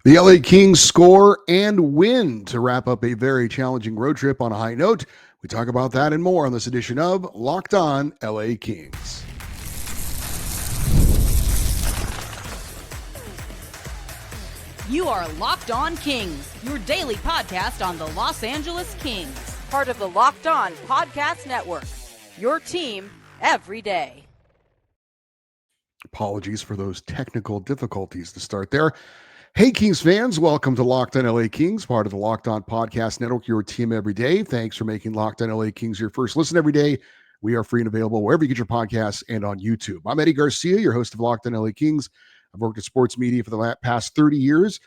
The LA Kings score and win to wrap up a very challenging road trip on a high note. We talk about that and more on this edition of Locked On LA Kings. You are Locked On Kings, your daily podcast on the Los Angeles Kings, part of the Locked On Podcast Network, your team every day. Apologies for those technical difficulties to start there. Hey, Kings fans, welcome to Locked On LA Kings, part of the Locked On Podcast Network, your team every day. Thanks for making Locked On LA Kings your first listen every day. We are free and available wherever you get your podcasts and on YouTube. I'm Eddie Garcia, your host of Locked On LA Kings. I've worked in sports media for the past 30 years,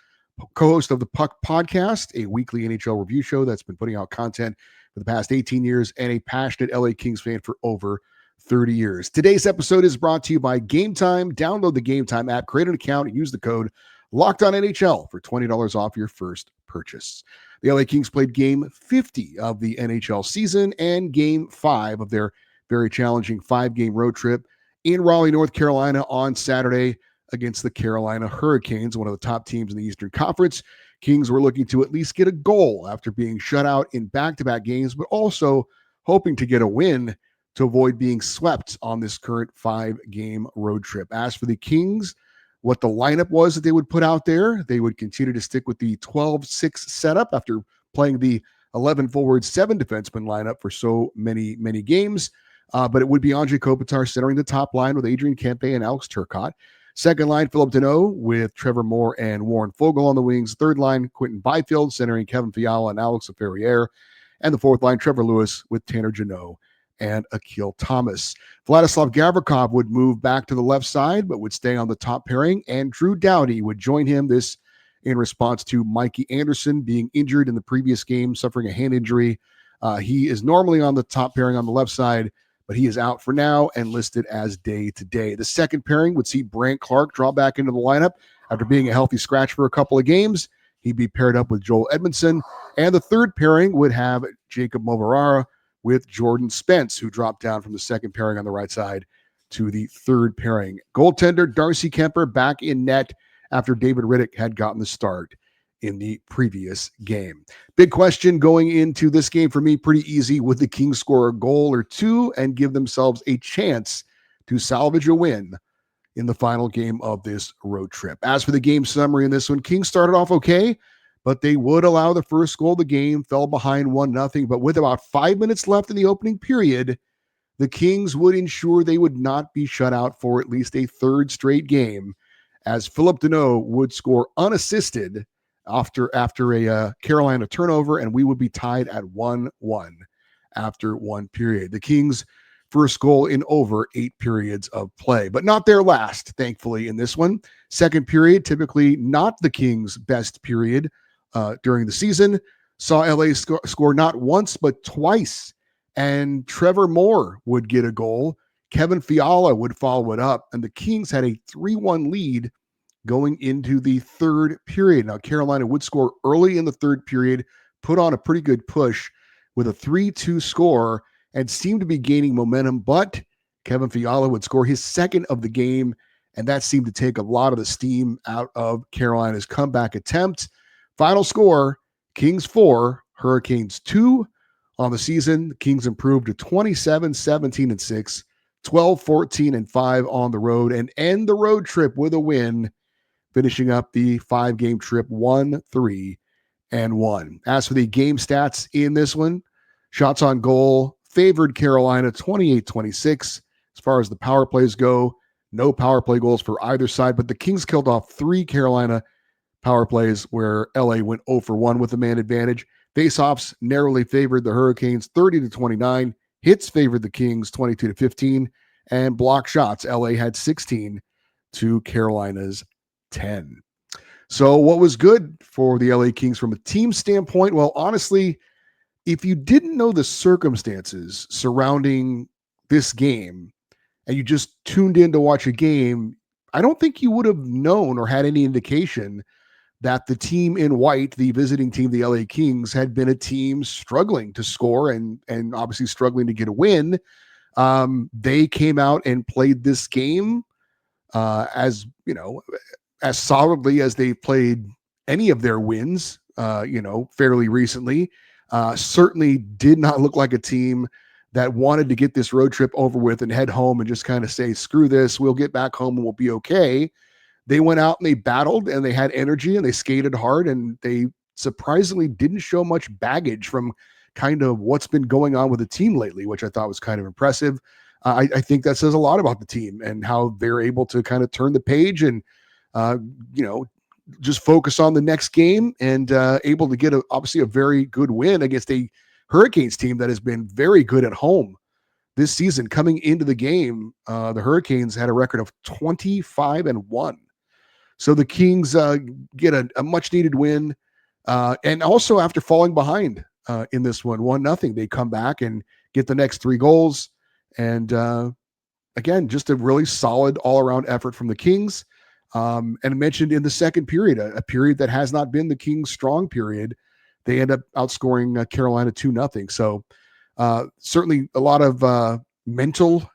co-host of the Puck Podcast, a weekly NHL review show that's been putting out content for the past 18 years, and a passionate LA Kings fan for over 30 years. Today's episode is brought to you by Gametime. Download the Gametime app, create an account, and use the code Locked On NHL for $20 off your first purchase. The LA Kings played game 50 of the NHL season and game 5 of their very challenging 5-game road trip in Raleigh, North Carolina on Saturday against the Carolina Hurricanes, one of the top teams in the Eastern Conference. Kings were looking to at least get a goal after being shut out in back-to-back games, but also hoping to get a win to avoid being swept on this current 5-game road trip. As for the Kings, what the lineup was that they would put out there, they would continue to stick with the 12-6 setup after playing the 11 forward, 7 defenseman lineup for so many games. But it would be Andre Kopitar centering the top line with Adrian Kempe and Alex Turcotte. Second line, Philip Deneau with Trevor Moore and Warren Foegele on the wings. Third line, Quentin Byfield centering Kevin Fiala and Alex Ferrier. And the fourth line, Trevor Lewis with Tanner Jeannot and Akil Thomas. Vladislav Gavrikov would move back to the left side, but would stay on the top pairing, and Drew Doughty would join him, this in response to Mikey Anderson being injured in the previous game, suffering a hand injury. He is normally on the top pairing on the left side, but he is out for now and listed as day-to-day. The second pairing would see Brandt Clarke draw back into the lineup after being a healthy scratch for a couple of games. He'd be paired up with Joel Edmondson, and the third pairing would have Jacob Moverara with Jordan Spence, who dropped down from the second pairing on the right side to the third pairing. Goaltender Darcy Kemper back in net after David Riddick had gotten the start in the previous game. Big question going into this game for me, pretty easy. Would the Kings score a goal or two and give themselves a chance to salvage a win in the final game of this road trip? As for the game summary in this one, Kings started off okay, but they would allow the first goal of the game, fell behind 1-0. But with about 5 minutes left in the opening period, the Kings would ensure they would not be shut out for at least a third straight game, as Philip Deneau would score unassisted after a Carolina turnover, and we would be tied at 1-1 after one period. The Kings' first goal in over 8 periods of play, but not their last, thankfully, in this one. Second period, typically not the Kings' best period during the season, saw LA score not once but twice, and Trevor Moore would get a goal. Kevin Fiala would follow it up, and the Kings had a 3-1 lead going into the third period. Now, Carolina would score early in the third period, put on a pretty good push with a 3-2 score, and seemed to be gaining momentum, but Kevin Fiala would score his second of the game, and that seemed to take a lot of the steam out of Carolina's comeback attempt. Final score, Kings 4, Hurricanes 2 on the season. The Kings improved to 27-17-6, 12-14-5 on the road, and end the road trip with a win, finishing up the 5-game trip 1-3-1. As for the game stats in this one, shots on goal favored Carolina 28-26. As far as the power plays go, no power play goals for either side, but the Kings killed off 3 Carolina power plays where LA went 0-for-1 with the man advantage. Faceoffs narrowly favored the Hurricanes 30-29. Hits favored the Kings 22-15. And block shots, LA had 16 to Carolina's 10. So what was good for the LA Kings from a team standpoint? Well, honestly, if you didn't know the circumstances surrounding this game and you just tuned in to watch a game, I don't think you would have known or had any indication that the team in white, the visiting team, the LA Kings, had been a team struggling to score and obviously struggling to get a win. They came out and played this game as solidly as they played any of their wins, fairly recently. Certainly did not look like a team that wanted to get this road trip over with and head home and just kind of say, screw this, we'll get back home and we'll be okay. They went out and they battled and they had energy and they skated hard and they surprisingly didn't show much baggage from kind of what's been going on with the team lately, which I thought was kind of impressive. I think that says a lot about the team and how they're able to kind of turn the page and, just focus on the next game and able to get obviously a very good win against a Hurricanes team that has been very good at home this season. Coming into the game, the Hurricanes had a record of 25-1. So the Kings get a much needed win. And also after falling behind in this one, 1-0, they come back and get the next 3 goals. And again, just a really solid all around effort from the Kings. And mentioned in the second period, a period that has not been the Kings' strong period, they end up outscoring Carolina 2-0. So certainly a lot of mental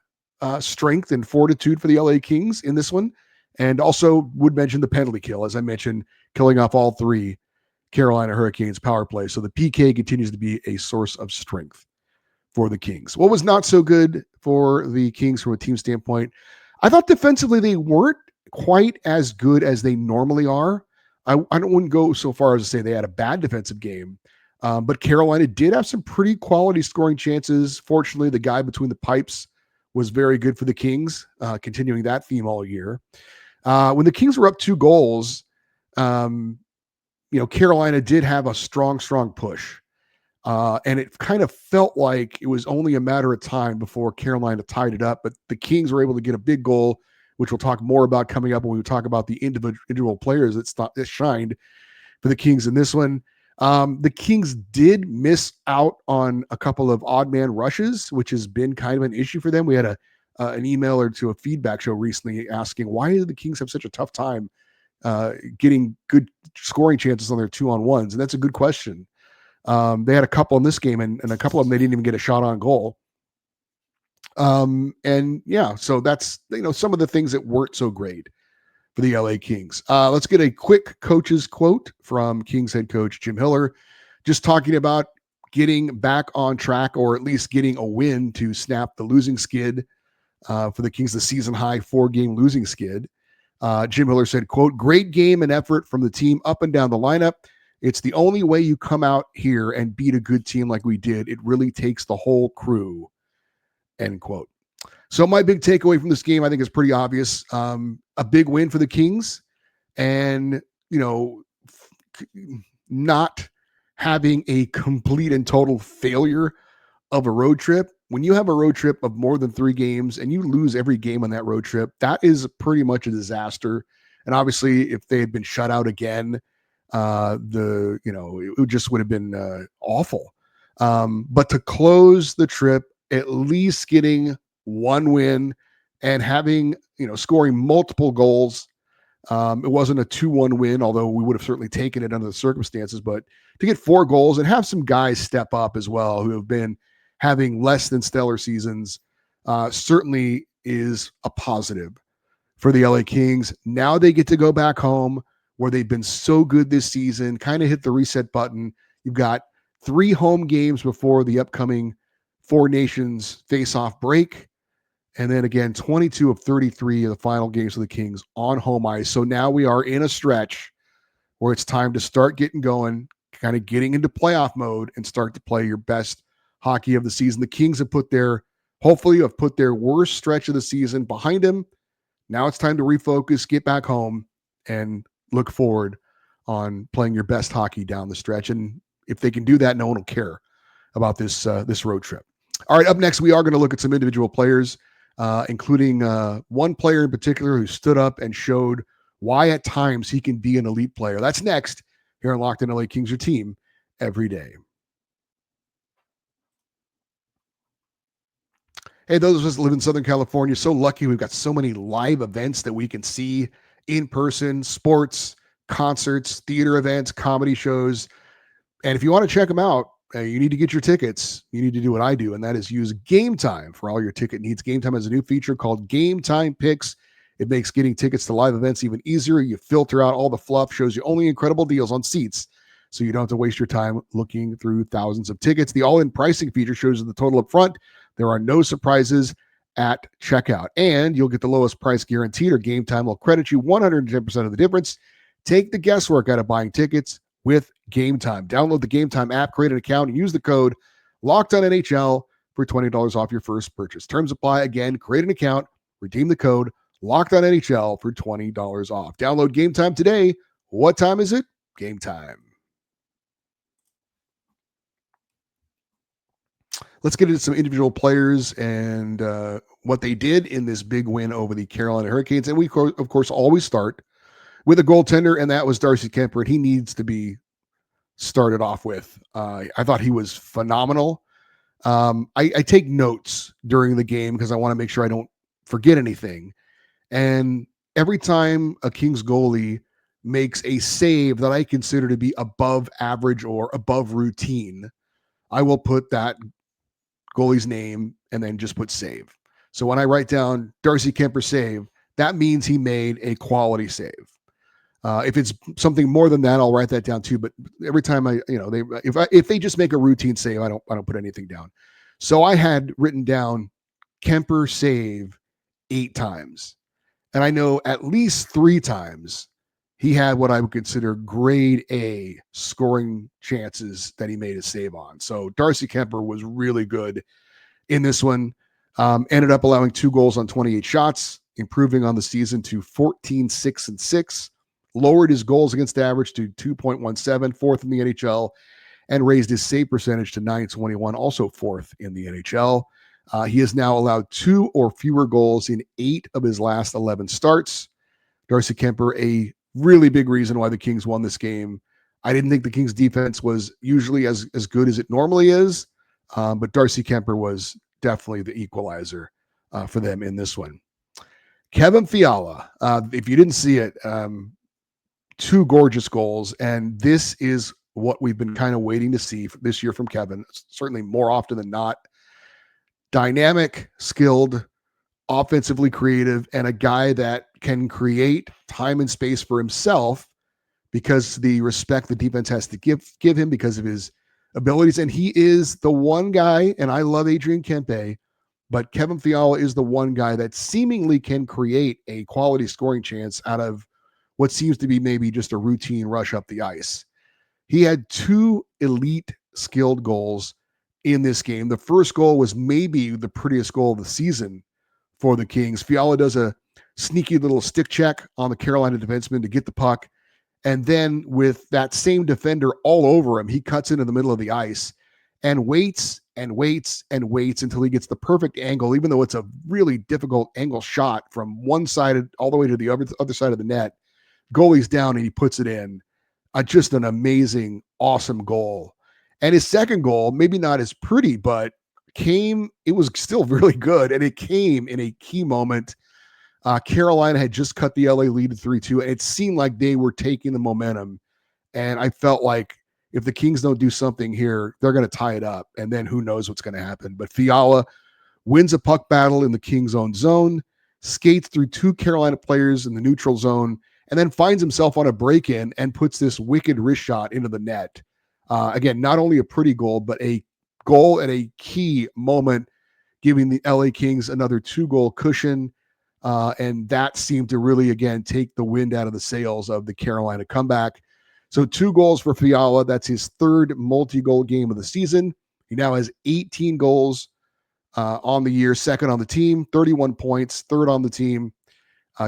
strength and fortitude for the LA Kings in this one. And also would mention the penalty kill, as I mentioned, killing off all 3 Carolina Hurricanes power play. So the PK continues to be a source of strength for the Kings. What was not so good for the Kings from a team standpoint, I thought defensively they weren't quite as good as they normally are. I wouldn't go so far as to say they had a bad defensive game, but Carolina did have some pretty quality scoring chances. Fortunately, the guy between the pipes was very good for the Kings, continuing that theme all year. When the Kings were up 2 goals, Carolina did have a strong push. And it kind of felt like it was only a matter of time before Carolina tied it up, but the Kings were able to get a big goal, which we'll talk more about coming up when we talk about the individual players that shined for the Kings in this one. The Kings did miss out on a couple of odd man rushes, which has been kind of an issue for them. We had an email or to a feedback show recently asking, why do the Kings have such a tough time getting good scoring chances on their 2-on-1s? And that's a good question. They had a couple in this game, and a couple of them, they didn't even get a shot on goal. So that's, some of the things that weren't so great for the LA Kings. Let's get a quick coach's quote from Kings head coach Jim Hiller, just talking about getting back on track, or at least getting a win to snap the losing skid for the Kings, the season high 4-game losing skid. Jim Hiller said, quote, "Great game and effort from the team up and down the lineup. It's the only way you come out here and beat a good team like we did. It really takes the whole crew." End quote. So my big takeaway from this game, I think, is pretty obvious. A big win for the Kings, and not having a complete and total failure of a road trip. When you have a road trip of more than 3 games and you lose every game on that road trip, that is pretty much a disaster. And obviously, if they had been shut out again, it just would have been awful. But to close the trip, at least getting 1 win and having, scoring multiple goals. It wasn't a 2-1 win, although we would have certainly taken it under the circumstances, but to get 4 goals and have some guys step up as well who have been having less than stellar seasons certainly is a positive for the LA Kings. Now they get to go back home where they've been so good this season, kind of hit the reset button. You've got 3 home games before the upcoming 4 Nations face-off break. And then again, 22 of 33 of the final games for the Kings on home ice. So now we are in a stretch where it's time to start getting going, kind of getting into playoff mode and start to play your best hockey of the season. The Kings have hopefully put their worst stretch of the season behind them. Now it's time to refocus, get back home, and look forward on playing your best hockey down the stretch. And if they can do that, no one will care about this road trip. All right, up next, we are going to look at some individual players, including one player in particular who stood up and showed why at times he can be an elite player. That's next here on Locked On LA Kings, your team every day. Hey, those of us that live in Southern California, so lucky we've got so many live events that we can see in person: sports, concerts, theater events, comedy shows. And if you want to check them out, you need to get your tickets. You need to do what I do, and that is use Gametime for all your ticket needs. Gametime has a new feature called Gametime Picks. It makes getting tickets to live events even easier. You filter out all the fluff, shows you only incredible deals on seats, so you don't have to waste your time looking through thousands of tickets. The all-in pricing feature shows you the total up front. There are no surprises at checkout, and you'll get the lowest price guaranteed, or Game Time will credit you 110% of the difference. Take the guesswork out of buying tickets with Game Time. Download the Game Time app, create an account, and use the code LOCKEDONNHL for $20 off your first purchase. Terms apply. Again, create an account, redeem the code LOCKEDONNHL for $20 off. Download Game Time today. What time is it? Game Time. Let's get into some individual players and what they did in this big win over the Carolina Hurricanes. And we, of course, always start with a goaltender, and that was Darcy Kuemper. And he needs to be started off with. I thought he was phenomenal. I take notes during the game because I want to make sure I don't forget anything. And every time a Kings goalie makes a save that I consider to be above average or above routine, I will put that goalie's name and then just put save. So when I write down Darcy Kuemper save, that means he made a quality save. If it's something more than that, I'll write that down too. But every time if they just make a routine save, I don't put anything down. So I had written down Kuemper save 8 times, and I know at least 3 times he had what I would consider grade A scoring chances that he made a save on. So Darcy Kuemper was really good in this one. Ended up allowing 2 goals on 28 shots, improving on the season to 14-6-6. Lowered his goals against average to 2.17, 4th in the NHL, and raised his save percentage to 921, also 4th in the NHL. He has now allowed 2 or fewer goals in 8 of his last 11 starts. Darcy Kuemper, a really big reason why the Kings won this game. I didn't think the Kings defense was usually as good as it normally is, but Darcy Kuemper was definitely the equalizer for them in this one. Kevin Fiala, if you didn't see it, 2 gorgeous goals, and this is what we've been kind of waiting to see this year from Kevin, certainly more often than not. Dynamic, skilled, offensively creative, and a guy that can create time and space for himself because the respect the defense has to give him because of his abilities. And he is the one guy, and I love Adrian Kempe, but Kevin Fiala is the one guy that seemingly can create a quality scoring chance out of what seems to be maybe just a routine rush up the ice. He had 2 elite skilled goals in this game. The first goal was maybe the prettiest goal of the season for the Kings. Fiala does a sneaky little stick check on the Carolina defenseman to get the puck. And then with that same defender all over him, he cuts into the middle of the ice and waits and waits and waits until he gets the perfect angle, even though it's a really difficult angle shot from one side all the way to the other side of the net. Goalie's down and he puts it in. Just an amazing, awesome goal. And his second goal, maybe not as pretty, but it was still really good, and it came in a key moment. Carolina had just cut the LA lead to 3-2, and it seemed like they were taking the momentum. And I felt like if the Kings don't do something here, they're going to tie it up, and then who knows what's going to happen. But Fiala wins a puck battle in the Kings' own zone, skates through 2 Carolina players in the neutral zone, and then finds himself on a break-in and puts this wicked wrist shot into the net. Again, not only a pretty goal, but a goal at a key moment, giving the LA Kings another 2-goal cushion. And that seemed to really, again, take the wind out of the sails of the Carolina comeback. So 2 goals for Fiala. That's his 3rd multi-goal game of the season. He now has 18 goals on the year, 2nd on the team, 31 points, 3rd on the team.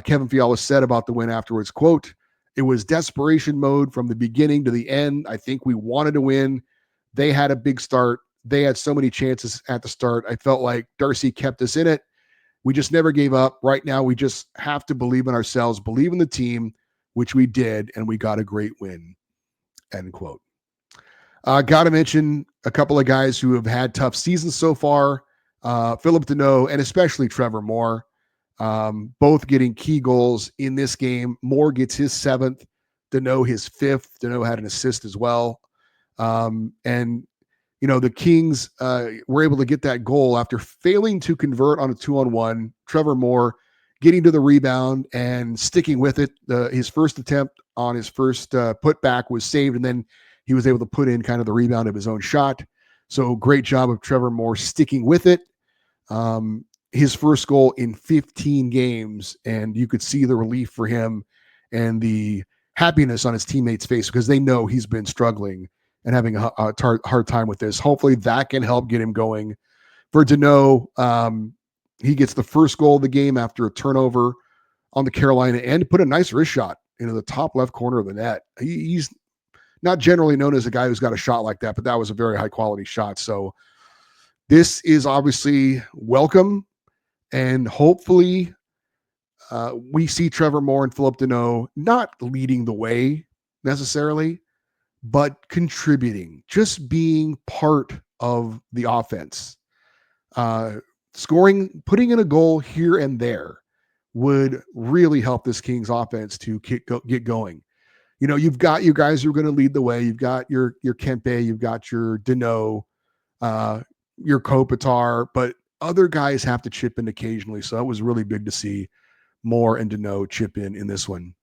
Kevin Fiala said about the win afterwards, quote, "It was desperation mode from the beginning to the end. I think we wanted to win. They had a big start. They had so many chances at the start. I felt like Darcy kept us in it. We just never gave up. Right now, we just have to believe in ourselves, believe in the team, which we did, and we got a great win." End quote. Got to mention a couple of guys who have had tough seasons so far. Philip Deneau and especially Trevor Moore. Both getting key goals in this game. Moore gets his 7th, Deneau his 5th. Deneau had an assist as well. And, the Kings were able to get that goal after failing to convert on a 2-on-1. Trevor Moore getting to the rebound and sticking with it. His first attempt on his first putback was saved, and then he was able to put in kind of the rebound of his own shot. So great job of Trevor Moore sticking with it. His first goal in 15 games, and you could see the relief for him and the happiness on his teammates' face because they know he's been struggling and having a hard time with this. Hopefully that can help get him going. For Deneau, he gets the first goal of the game after a turnover on the Carolina end, put a nice wrist shot into the top left corner of the net. He's not generally known as a guy who's got a shot like that, but that was a very high quality shot. So this is obviously welcome, and hopefully we see Trevor Moore and Phillip Deneau not leading the way necessarily, but contributing, just being part of the offense. Scoring, putting in a goal here and there would really help this Kings offense to get going. You know, you've got you guys who are going to lead the way. You've got your Kempe, you've got your Deneau, your Kopitar, but other guys have to chip in occasionally. So it was really big to see Moore and Deneau chip in this one.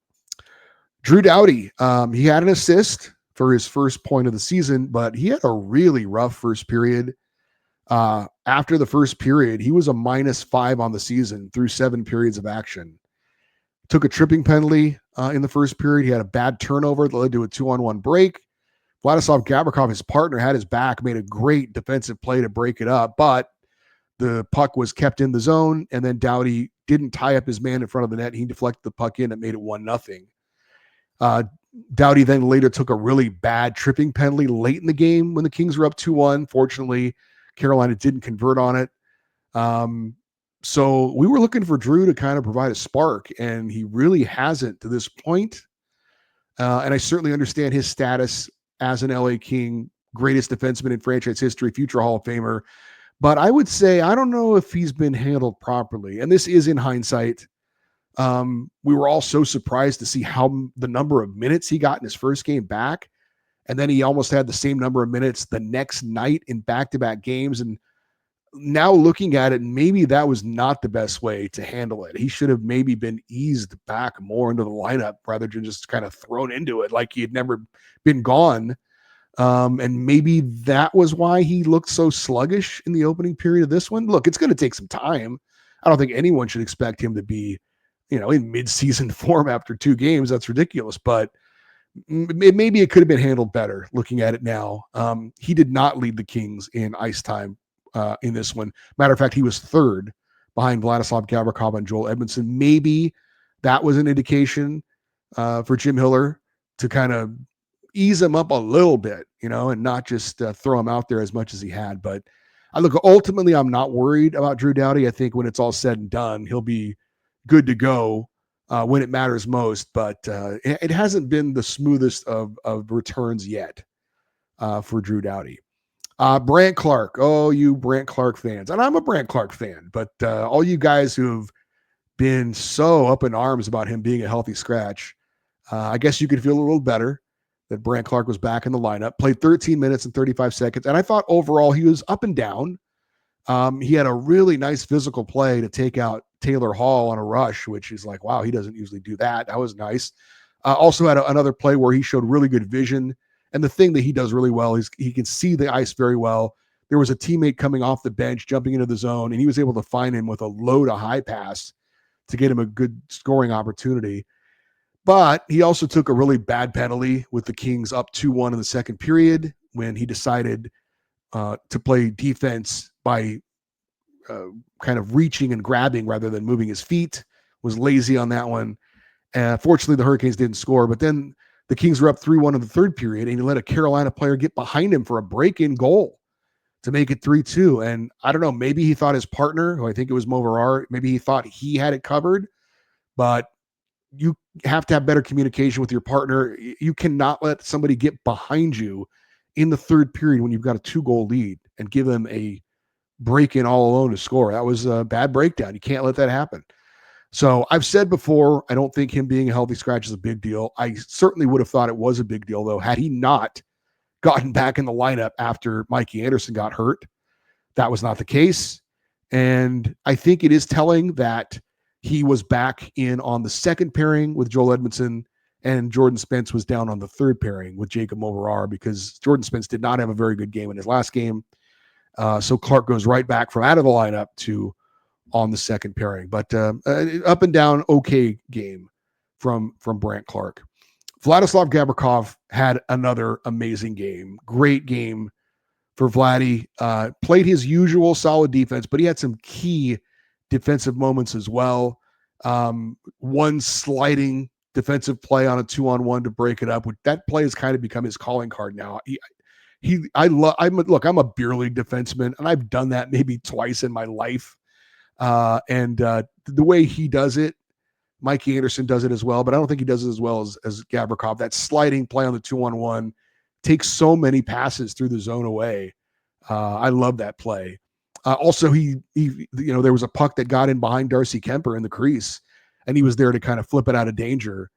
Drew Doughty, he had an assist for his first point of the season, but he had a really rough first period. After the first period, he was a -5 on the season through 7 periods of action. Took a tripping penalty in the first period. He had a bad turnover that led to a 2-on-1 break. Vladislav Gavrikov, his partner, had his back, made a great defensive play to break it up, but the puck was kept in the zone, and then Doughty didn't tie up his man in front of the net. He deflected the puck in and made it 1-0. Doughty then later took a really bad tripping penalty late in the game when the Kings were up 2-1. Fortunately, Carolina didn't convert on it. So we were looking for Drew to kind of provide a spark, and he really hasn't to this point. And I certainly understand his status as an LA King, greatest defenseman in franchise history, future Hall of Famer. But I would say, I don't know if he's been handled properly. And this is in hindsight. We were all so surprised to see how the number of minutes he got in his first game back. And then he almost had the same number of minutes the next night in back-to-back games. And now looking at it, maybe that was not the best way to handle it. He should have maybe been eased back more into the lineup rather than just kind of thrown into it like he had never been gone. And maybe that was why he looked so sluggish in the opening period of this one. Look, it's going to take some time. I don't think anyone should expect him to be, in mid-season form after 2 games. That's ridiculous. But maybe it could have been handled better looking at it now. He did not lead the Kings in ice time in this one. Matter of fact, he was 3rd behind Vladislav Gavrikov and Joel Edmondson. Maybe that was an indication for Jim Hiller to kind of ease him up a little bit, and not just throw him out there as much as he had. But ultimately, I'm not worried about Drew Doughty. I think when it's all said and done, he'll be good to go when it matters most. But it hasn't been the smoothest of returns yet for Drew Doughty. Brant Clark. Oh, you Brant Clark fans. And I'm a Brant Clark fan, but all you guys who've been so up in arms about him being a healthy scratch, I guess you could feel a little better that Brant Clark was back in the lineup, played 13 minutes and 35 seconds. And I thought overall he was up and down. He had a really nice physical play to take out Taylor Hall on a rush, which is like, wow, he doesn't usually do that. That was nice. Also had another play where he showed really good vision. And the thing that he does really well is he can see the ice very well. There was a teammate coming off the bench, jumping into the zone, and he was able to find him with a low to high pass to get him a good scoring opportunity. But he also took a really bad penalty with the Kings up 2-1 in the second period when he decided to play defense by kind of reaching and grabbing rather than moving his feet. Was lazy on that one. Fortunately, the Hurricanes didn't score, but then the Kings were up 3-1 in the third period, and he let a Carolina player get behind him for a break-in goal to make it 3-2. And I don't know, maybe he thought his partner, who I think it was Mo Varar, maybe he thought he had it covered, but you have to have better communication with your partner. You cannot let somebody get behind you in the third period when you've got a 2-goal lead and give them a break-in all alone to score. That was a bad breakdown. You can't let that happen. So I've said before, I don't think him being a healthy scratch is a big deal. I certainly would have thought it was a big deal, though, had he not gotten back in the lineup after Mikey Anderson got hurt. That was not the case. And I think it is telling that he was back in on the second pairing with Joel Edmondson, and Jordan Spence was down on the third pairing with Jacob Moverar because Jordan Spence did not have a very good game in his last game. So Clark goes right back from out of the lineup to on the second pairing. But up and down, okay game from Brandt Clark. Vladislav Gavrikov had another amazing game. Great game for Vladdy. Played his usual solid defense, but he had some key defensive moments as well. One sliding defensive play on a 2-on-1 to break it up. That play has kind of become his calling card now. I'm a beer league defenseman, and I've done that maybe twice in my life. And the way he does it, Mikey Anderson does it as well, but I don't think he does it as well as Gavrikov. That sliding play on the 2-on-1 takes so many passes through the zone away. I love that play. Also, he there was a puck that got in behind Darcy Kemper in the crease, and he was there to kind of flip it out of danger.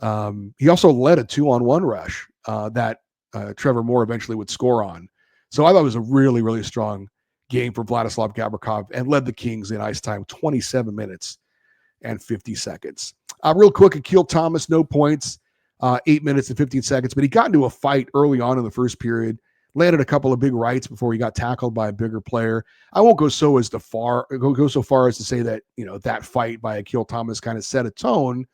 He also led a 2-on-1 rush that Trevor Moore eventually would score on. So I thought it was a really, really strong game for Vladislav Gavrikov and led the Kings in ice time 27 minutes and 50 seconds. Real quick, Akil Thomas, no points, 8 minutes and 15 seconds, but he got into a fight early on in the first period, landed a couple of big rights before he got tackled by a bigger player. I won't go so far as to say that, that fight by Akil Thomas kind of set a tone,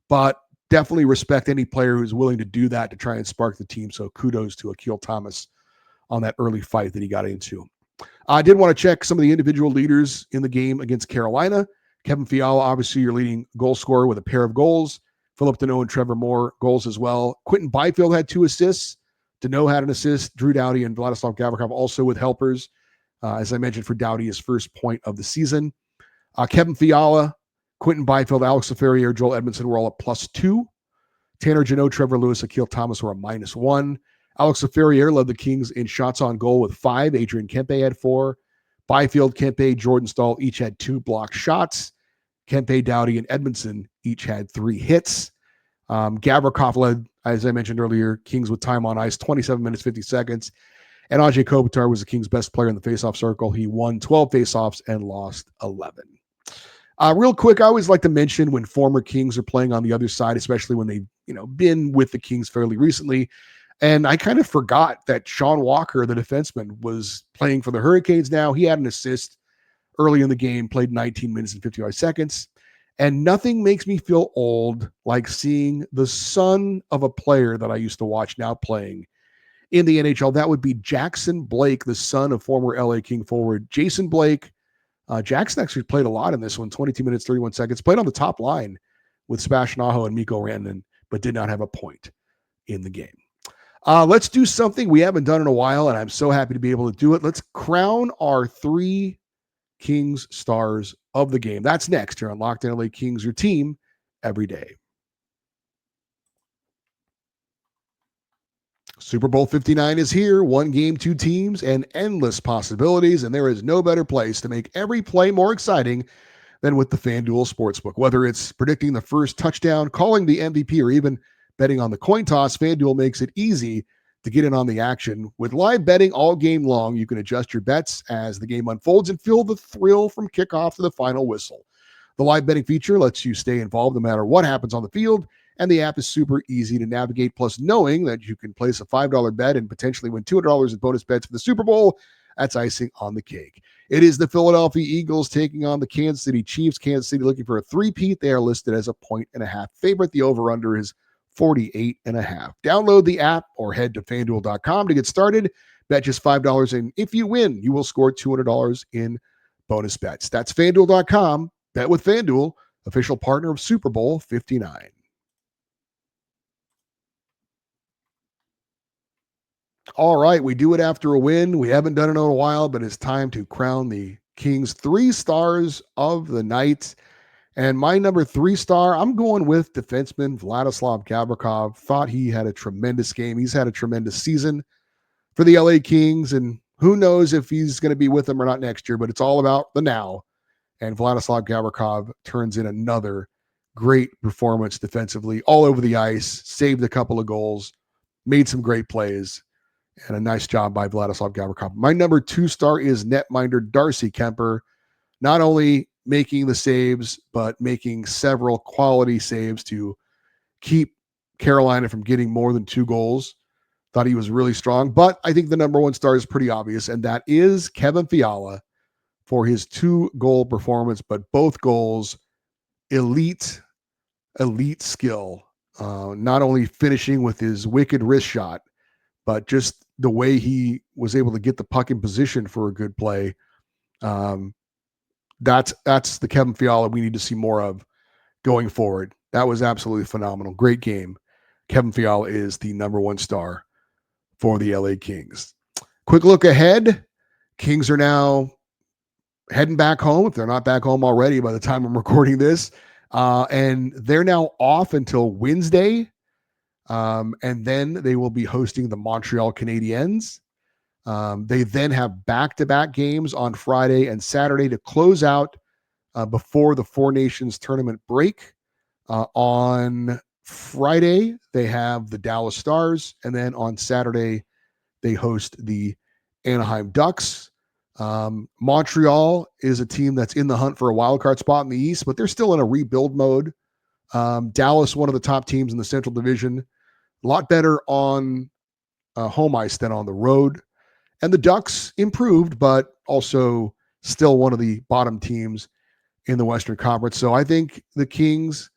but definitely respect any player who's willing to do that to try and spark the team. So kudos to Akil Thomas on that early fight that he got into. I did want to check some of the individual leaders in the game against Carolina. Kevin Fiala, obviously your leading goal scorer with a pair of goals. Philip Deneau and Trevor Moore, goals as well. Quentin Byfield had 2 assists. Deneau had an assist. Drew Doughty and Vladislav Gavrikov also with helpers. As I mentioned, for Doughty, his first point of the season. Kevin Fiala, Quentin Byfield, Alex Laferriere, Joel Edmondson were all at +2. Tanner Jeannot, Trevor Lewis, Akil Thomas were a -1. Alex Laferriere led the Kings in shots on goal with 5. Adrian Kempe had 4. Byfield, Kempe, Jordan Staal each had 2 blocked shots. Kempe, Doughty, and Edmondson each had 3 hits. Gavrikov led, as I mentioned earlier, Kings with time on ice, 27 minutes, 50 seconds. And Ajay Kopitar was the Kings' best player in the faceoff circle. He won 12 faceoffs and lost 11. Real quick, I always like to mention when former Kings are playing on the other side, especially when they've been with the Kings fairly recently. And I kind of forgot that Sean Walker, the defenseman, was playing for the Hurricanes now. He had an assist early in the game, played 19 minutes and 55 seconds. And nothing makes me feel old like seeing the son of a player that I used to watch now playing in the NHL. That would be Jackson Blake, the son of former LA King forward Jason Blake. Jackson actually played a lot in this one, 22 minutes, 31 seconds. Played on the top line with Sebastian Aho and Mikko Rantanen, but did not have a point in the game. Let's do something we haven't done in a while, and I'm so happy to be able to do it. Let's crown our 3 Kings stars of the game. That's next here on Locked On LA Kings, your team every day. Super Bowl 59 is here. 1 game, 2 teams, and endless possibilities. And there is no better place to make every play more exciting than with the FanDuel Sportsbook. Whether it's predicting the first touchdown, calling the MVP, or even betting on the coin toss, FanDuel makes it easy to get in on the action. With live betting all game long, you can adjust your bets as the game unfolds and feel the thrill from kickoff to the final whistle. The live betting feature lets you stay involved no matter what happens on the field, and the app is super easy to navigate. Plus, knowing that you can place a $5 bet and potentially win $200 in bonus bets for the Super Bowl, that's icing on the cake. It is the Philadelphia Eagles taking on the Kansas City Chiefs. Kansas City looking for a three-peat. They are listed as a 1.5 favorite. The over-under is 48.5. Download the app or head to FanDuel.com to get started. Bet just $5, and if you win, you will score $200 in bonus bets. That's FanDuel.com. Bet with FanDuel, official partner of Super Bowl 59. All right, we do it after a win. We haven't done it in a while, but it's time to crown the Kings 3 stars of the night. And my number 3 star, I'm going with defenseman Vladislav Gavrikov. Thought he had a tremendous game. He's had a tremendous season for the LA Kings, and who knows if he's going to be with them or not next year, but it's all about the now. And Vladislav Gavrikov turns in another great performance defensively, all over the ice, saved a couple of goals, made some great plays, and a nice job by Vladislav Gavrikov. My number 2 star is netminder Darcy Kemper. Not only making the saves, but making several quality saves to keep Carolina from getting more than 2 goals. Thought he was really strong, but I think the number one star is pretty obvious, and that is Kevin Fiala for his 2-goal performance, but both goals, elite skill. Not only finishing with his wicked wrist shot, but just the way he was able to get the puck in position for a good play. That's the Kevin Fiala we need to see more of going forward. That was absolutely phenomenal. Great game. Kevin Fiala is the number one star for the LA Kings. Quick look ahead. Kings are now heading back home, if they're not back home already by the time I'm recording this. And they're now off until Wednesday. And then they will be hosting the Montreal Canadiens. They then have back-to-back games on Friday and Saturday to close out before the Four Nations tournament break. On Friday, they have the Dallas Stars, and then on Saturday, they host the Anaheim Ducks. Montreal is a team that's in the hunt for a wild card spot in the East, but they're still in a rebuild mode. Dallas, one of the top teams in the Central Division, a lot better on home ice than on the road. And the Ducks improved, but also still one of the bottom teams in the Western Conference. So I think the Kings,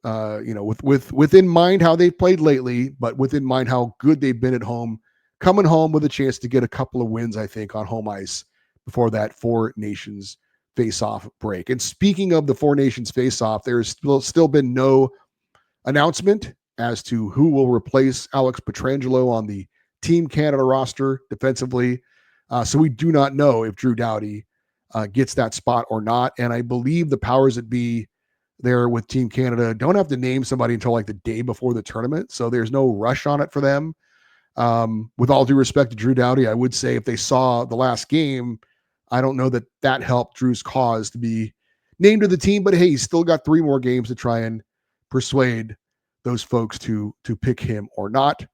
within mind how they've played lately, but within mind how good they've been at home, coming home with a chance to get a couple of wins, I think, on home ice before that Four Nations face-off break. And speaking of the Four Nations face-off, there's still been no announcement as to who will replace Alex Pietrangelo on the Team Canada roster defensively. So we do not know if Drew Doughty gets that spot or not. And I believe the powers that be there with Team Canada don't have to name somebody until like the day before the tournament. So there's no rush on it for them. With all due respect to Drew Doughty, I would say if they saw the last game, I don't know that that helped Drew's cause to be named to the team, but hey, he's still got 3 more games to try and persuade those folks to pick him or not.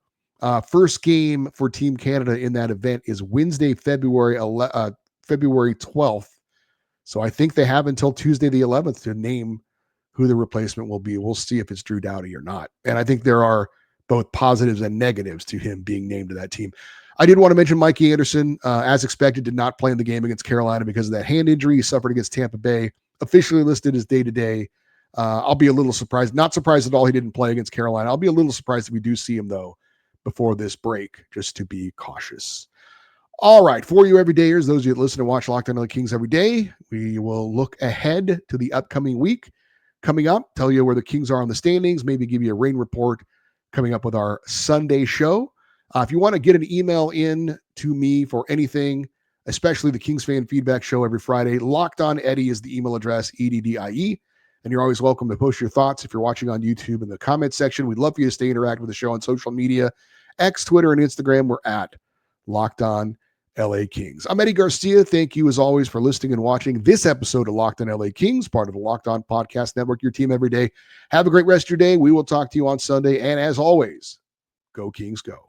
First game for Team Canada in that event is Wednesday, February 12th. So I think they have until Tuesday the 11th to name who the replacement will be. We'll see if it's Drew Doughty or not. And I think there are both positives and negatives to him being named to that team. I did want to mention Mikey Anderson, as expected, did not play in the game against Carolina because of that hand injury he suffered against Tampa Bay, officially listed as day-to-day. I'll be a little surprised, not surprised at all he didn't play against Carolina. I'll be a little surprised if we do see him, though, before this break, just to be cautious. All right, for you everydayers, those of you that listen and watch Locked On LA Kings every day, we will look ahead to the upcoming week coming up, tell you where the Kings are on the standings, maybe give you a rain report coming up with our Sunday show. If you want to get an email in to me for anything, especially the Kings Fan Feedback Show every Friday, Locked On Eddie is the email address, EDDIE. And you're always welcome to post your thoughts if you're watching on YouTube in the comment section. We'd love for you to stay interactive with the show on social media, X, Twitter, and Instagram. We're at Locked On LA Kings. I'm Eddie Garcia. Thank you, as always, for listening and watching this episode of Locked On LA Kings, part of the Locked On Podcast Network, your team every day. Have a great rest of your day. We will talk to you on Sunday. And as always, go Kings, go.